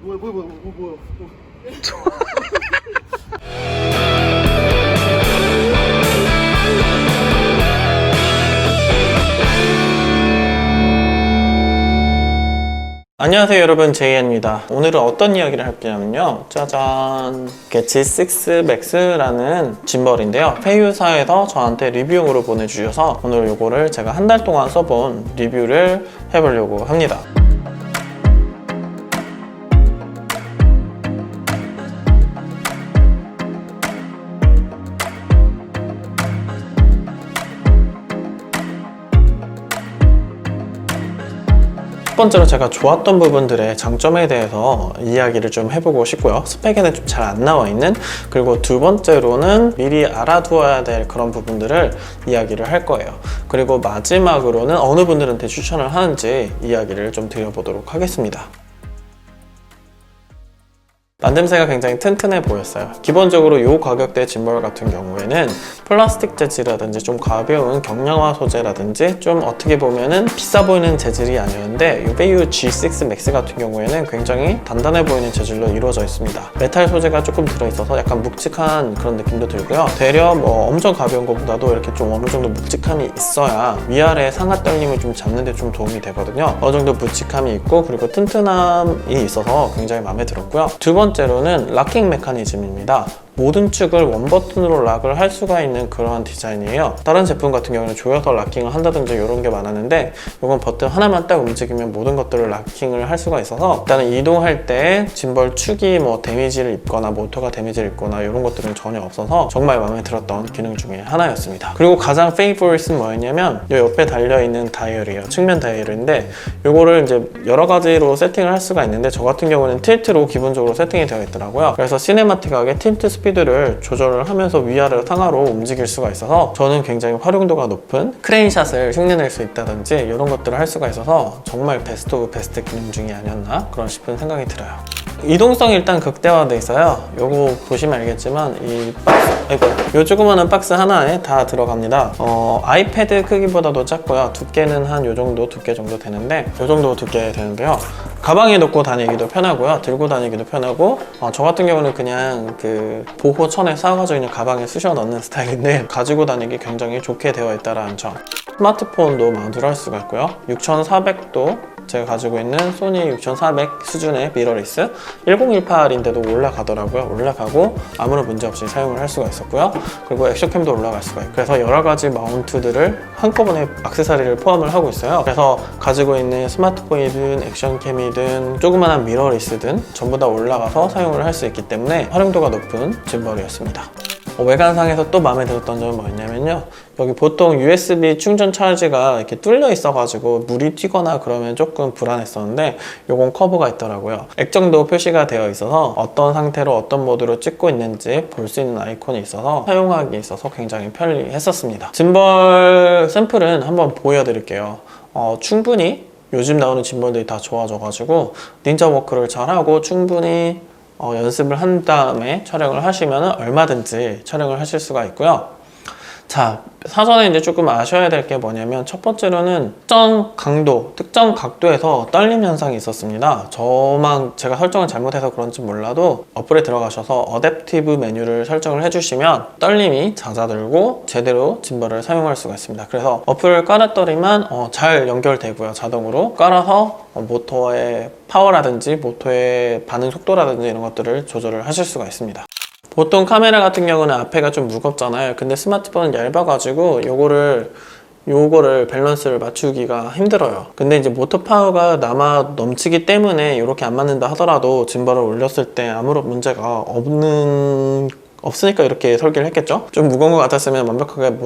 뭐야. 안녕하세요 여러분, 제이엔입니다. 오늘은 어떤 이야기를 할 거냐면요, 짜잔, G6 Max라는 짐벌인데요, 페이유사에서 저한테 리뷰용으로 보내주셔서 오늘 이거를 제가 한 달 동안 써본 리뷰를 해보려고 합니다. 첫 번째로 제가 좋았던 부분들의 장점에 대해서 이야기를 좀 해보고 싶고요. 스펙에는 좀 잘 안 나와 있는, 그리고 두 번째로는 미리 알아두어야 될 그런 부분들을 이야기를 할 거예요. 그리고 마지막으로는 어느 분들한테 추천을 하는지 이야기를 좀 드려보도록 하겠습니다. 만듦새가 굉장히 튼튼해 보였어요. 기본적으로 이 가격대 짐벌 같은 경우에는 플라스틱 재질이라든지 좀 가벼운 경량화 소재라든지 좀 어떻게 보면은 비싸 보이는 재질이 아니었는데 이 페이유 G6 Max 같은 경우에는 굉장히 단단해 보이는 재질로 이루어져 있습니다. 메탈 소재가 조금 들어있어서 약간 묵직한 그런 느낌도 들고요. 되려 뭐 엄청 가벼운 것보다도 이렇게 좀 어느 정도 묵직함이 있어야 위아래 상하 떨림을 좀 잡는 데 좀 도움이 되거든요. 어느 정도 묵직함이 있고 그리고 튼튼함이 있어서 굉장히 마음에 들었고요. 두 번째로는 락킹 메커니즘입니다. 모든 축을 원버튼으로 락을 할 수가 있는 그러한 디자인이에요. 다른 제품 같은 경우는 조여서 락킹을 한다든지 이런 게 많았는데 이건 버튼 하나만 딱 움직이면 모든 것들을 락킹을 할 수가 있어서 일단은 이동할 때 짐벌 축이 뭐 데미지를 입거나 모터가 데미지를 입거나 이런 것들은 전혀 없어서 정말 마음에 들었던 기능 중에 하나였습니다. 그리고 가장 페이보릿은 뭐였냐면 이 옆에 달려있는 다이얼이에요. 측면 다이얼인데 이거를 이제 여러 가지로 세팅을 할 수가 있는데 저 같은 경우는 틸트로 기본적으로 세팅이 되어 있더라고요. 그래서 시네마틱하게 틸트 스피드를 조절을 하면서 위아래 상하로 움직일 수가 있어서 저는 굉장히 활용도가 높은 크레인샷을 흉내낼 수 있다든지 이런 것들을 할 수가 있어서 정말 베스트 오브 베스트 기능 중이 아니었나 그런 싶은 생각이 들어요. 이동성이 일단 극대화되어 있어요. 요거 보시면 알겠지만 이 박스, 요 조그마한 박스 하나에 다 들어갑니다. 아이패드 크기보다도 작고요. 두께는 한 요 정도 두께 정도 되는데 요 정도 두께 되는데요. 가방에 넣고 다니기도 편하고요. 들고 다니기도 편하고 저 같은 경우는 그냥 그 보호천에 싸가지고 그냥 가방에 쑤셔 넣는 스타일인데 가지고 다니기 굉장히 좋게 되어 있다는 점. 스마트폰도 마운트를 할 수가 있고요. 6400도 제가 가지고 있는 소니 6400 수준의 미러리스 1018인데도 올라가더라고요. 올라가고 아무런 문제 없이 사용을 할 수가 있었고요. 그리고 액션캠도 올라갈 수가 있고 그래서 여러 가지 마운트들을 한꺼번에 액세서리를 포함을 하고 있어요. 그래서 가지고 있는 스마트폰이든 액션캠이든 조그만한 미러리스든 전부 다 올라가서 사용을 할 수 있기 때문에 활용도가 높은 짐벌이었습니다. 외관상에서 또 마음에 들었던 점은 뭐였냐면요, 여기 보통 USB 충전 차지가 이렇게 뚫려 있어가지고 물이 튀거나 그러면 조금 불안했었는데 요건 커브가 있더라고요. 액정도 표시가 되어 있어서 어떤 상태로 어떤 모드로 찍고 있는지 볼 수 있는 아이콘이 있어서 사용하기 있어서 굉장히 편리했었습니다. 짐벌 샘플은 한번 보여드릴게요. 충분히 요즘 나오는 짐벌들이 다 좋아져가지고 닌자 워크를 잘하고 충분히 연습을 한 다음에 촬영을 하시면 얼마든지 촬영을 하실 수가 있고요. 자, 사전에 이제 조금 아셔야 될 게 뭐냐면 첫 번째로는 특정 강도, 특정 각도에서 떨림 현상이 있었습니다. 저만 제가 설정을 잘못해서 그런지 몰라도 어플에 들어가셔서 어댑티브 메뉴를 설정을 해주시면 떨림이 잦아들고 제대로 짐벌을 사용할 수가 있습니다. 그래서 어플을 깔았더니만 잘 연결되고요. 자동으로 깔아서 모터의 파워라든지 모터의 반응 속도라든지 이런 것들을 조절을 하실 수가 있습니다. 보통 카메라 같은 경우는 앞에가 좀 무겁잖아요. 근데 스마트폰은 얇아가지고 요거를 밸런스를 맞추기가 힘들어요. 근데 이제 모터 파워가 남아 넘치기 때문에 이렇게 안 맞는다 하더라도 짐벌을 올렸을 때 아무런 문제가 없으니까 이렇게 설계를 했겠죠? 좀 무거운 것 같았으면 완벽하게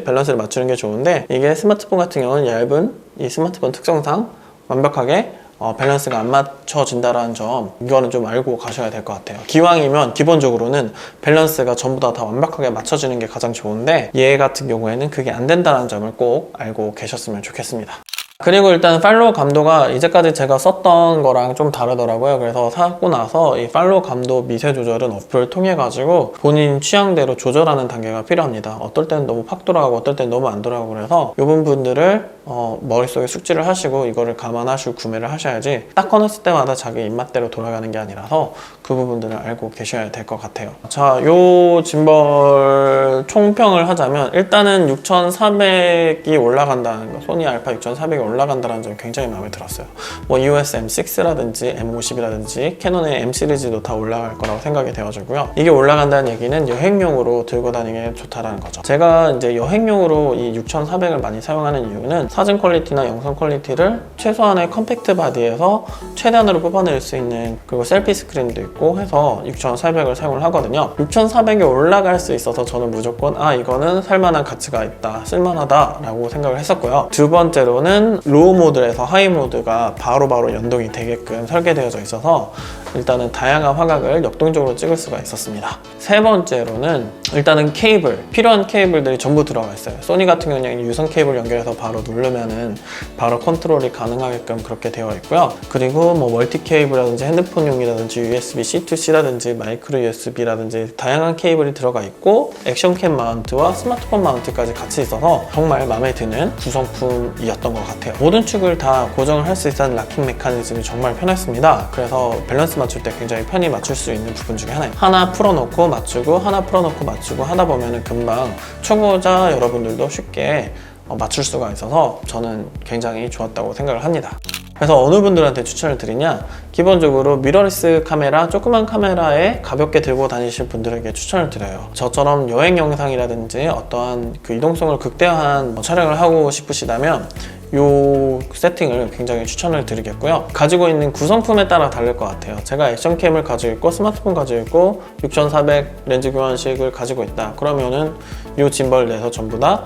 밸런스를 맞추는 게 좋은데 이게 스마트폰 같은 경우는 얇은 이 스마트폰 특성상 완벽하게 밸런스가 안 맞춰진다는 점, 이거는 좀 알고 가셔야 될 것 같아요. 기왕이면 기본적으로는 밸런스가 전부 다 완벽하게 맞춰지는 게 가장 좋은데 얘 같은 경우에는 그게 안 된다는 점을 꼭 알고 계셨으면 좋겠습니다. 그리고 일단 팔로우 감도가 이제까지 제가 썼던 거랑 좀 다르더라고요. 그래서 사고 나서 이 팔로우 감도 미세 조절은 어플을 통해 가지고 본인 취향대로 조절하는 단계가 필요합니다. 어떨 때는 너무 팍 돌아가고 어떨 때는 너무 안 돌아가고 그래서 이 부분들을 머릿속에 숙지를 하시고 이거를 감안하시고 구매를 하셔야지 딱 꺼냈을 때마다 자기 입맛대로 돌아가는 게 아니라서 그 부분들을 알고 계셔야 될 것 같아요. 자, 요 짐벌 총평을 하자면 일단은 6400이 올라간다는 거, 소니 알파 6400이 올라간다는 점이 굉장히 마음에 들었어요. 뭐 EOS M6라든지 M50이라든지 캐논의 M 시리즈도 다 올라갈 거라고 생각이 되어지고요. 이게 올라간다는 얘기는 여행용으로 들고 다니기 좋다라는 거죠. 제가 이제 여행용으로 이 6400을 많이 사용하는 이유는 사진 퀄리티나 영상 퀄리티를 최소한의 컴팩트 바디에서 최대한으로 뽑아낼 수 있는, 그리고 셀피 스크린도 있고 해서 6400을 사용을 하거든요. 6400이 올라갈 수 있어서 저는 무조건 이거는 살만한 가치가 있다, 쓸만하다 라고 생각을 했었고요. 두 번째로는 로우 모드에서 하이 모드가 바로바로 연동이 되게끔 설계되어져 있어서 일단은 다양한 화각을 역동적으로 찍을 수가 있었습니다. 세 번째로는 일단은 케이블, 필요한 케이블들이 전부 들어가 있어요. 소니 같은 경우는 유선 케이블 연결해서 바로 누르면은 바로 컨트롤이 가능하게끔 그렇게 되어 있고요. 그리고 뭐 멀티 케이블이라든지 핸드폰용이라든지 USB-C to C라든지 마이크로 USB라든지 다양한 케이블이 들어가 있고 액션캠 마운트와 스마트폰 마운트까지 같이 있어서 정말 마음에 드는 구성품이었던 것 같아요. 모든 축을 다 고정을 할 수 있다는 락킹 메커니즘이 정말 편했습니다. 그래서 밸런스 맞출 때 굉장히 편히 맞출 수 있는 부분 중에 하나예요. 하나 풀어놓고 맞추고 하나 풀어놓고 맞추고 하다 보면은 금방 초보자 여러분들도 쉽게 맞출 수가 있어서 저는 굉장히 좋았다고 생각을 합니다. 그래서 어느 분들한테 추천을 드리냐, 기본적으로 미러리스 카메라, 조그만 카메라에 가볍게 들고 다니실 분들에게 추천을 드려요. 저처럼 여행 영상이라든지 어떠한 그 이동성을 극대화한 촬영을 하고 싶으시다면 이 세팅을 굉장히 추천을 드리겠고요. 가지고 있는 구성품에 따라 다를 것 같아요. 제가 액션캠을 가지고 있고 스마트폰 가지고 있고 6400 렌즈 교환식을 가지고 있다 그러면은 이 짐벌 내에서 전부 다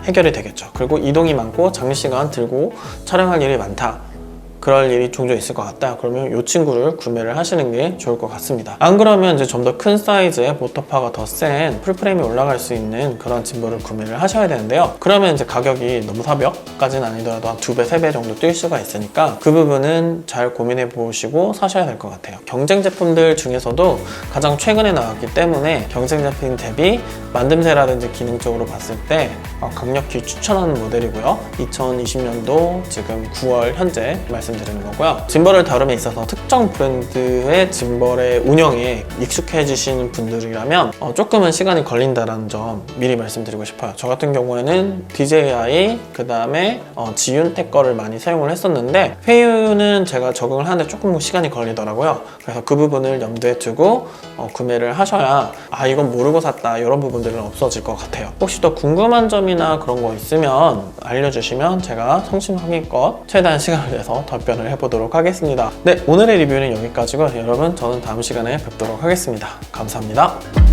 해결이 되겠죠. 그리고 이동이 많고 장시간 들고 촬영할 일이 많다, 그럴 일이 종종 있을 것 같다 그러면 이 친구를 구매를 하시는 게 좋을 것 같습니다. 안 그러면 이제 좀 더 큰 사이즈의 모터파가 더 센 풀프레임이 올라갈 수 있는 그런 짐벌을 구매를 하셔야 되는데요. 그러면 이제 가격이 너무 사벽까지는 아니더라도 한 2배, 3배 정도 뛸 수가 있으니까 그 부분은 잘 고민해 보시고 사셔야 될 것 같아요. 경쟁 제품들 중에서도 가장 최근에 나왔기 때문에 경쟁 제품 대비 만듦새라든지 기능적으로 봤을 때 강력히 추천하는 모델이고요. 2020년도 지금 9월 현재 말씀드리는 거고요. 짐벌을 다룸에 있어서 특정 브랜드의 짐벌의 운영에 익숙해지신 분들이라면 조금은 시간이 걸린다는 점 미리 말씀드리고 싶어요. 저 같은 경우에는 DJI 그 다음에 지윤텍 거를 많이 사용을 했었는데 회유는 제가 적응을 하는데 조금 시간이 걸리더라고요. 그래서 그 부분을 염두에 두고 구매를 하셔야 이건 모르고 샀다 이런 부분들은 없어질 것 같아요. 혹시 더 궁금한 점이나 그런 거 있으면 알려주시면 제가 성심성의껏 최대한 시간을 내서 답변을 해보도록 하겠습니다. 네, 오늘의 리뷰는 여기까지고 여러분 저는 다음 시간에 뵙도록 하겠습니다. 감사합니다.